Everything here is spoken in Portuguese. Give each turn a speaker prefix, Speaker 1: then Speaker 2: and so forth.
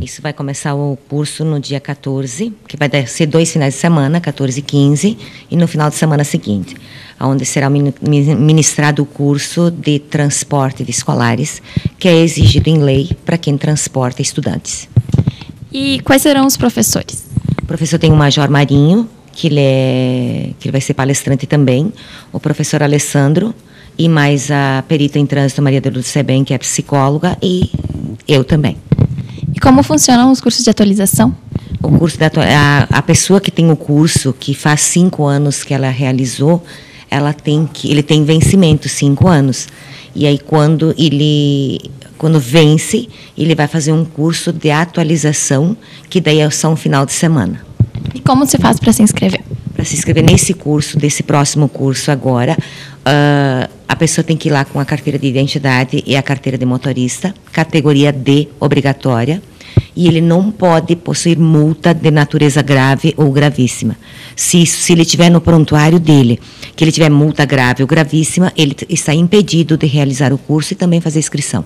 Speaker 1: Isso vai começar o curso no dia 14, que vai ser 2 finais de semana, 14 e 15, e no final de semana seguinte, onde será ministrado o curso de transporte de escolares, que é exigido em lei para quem transporta estudantes.
Speaker 2: E quais serão os professores?
Speaker 1: O professor tem o Major Marinho, que ele vai ser palestrante também, o professor Alessandro, e mais a perita em trânsito Maria de Lourdes Sebem, que é psicóloga, e eu também.
Speaker 2: E como funcionam os cursos de atualização?
Speaker 1: O curso a pessoa que tem o curso, que faz 5 anos que ela realizou, ele tem vencimento, 5 anos. E aí, quando vence, ele vai fazer um curso de atualização, que daí é só um final de semana.
Speaker 2: E como se faz para se inscrever?
Speaker 1: Para se inscrever nesse curso, desse próximo curso agora, a pessoa tem que ir lá com a carteira de identidade e a carteira de motorista, categoria D, obrigatória, e ele não pode possuir multa de natureza grave ou gravíssima. Se ele tiver no prontuário dele, que ele tiver multa grave ou gravíssima, ele está impedido de realizar o curso e também fazer inscrição.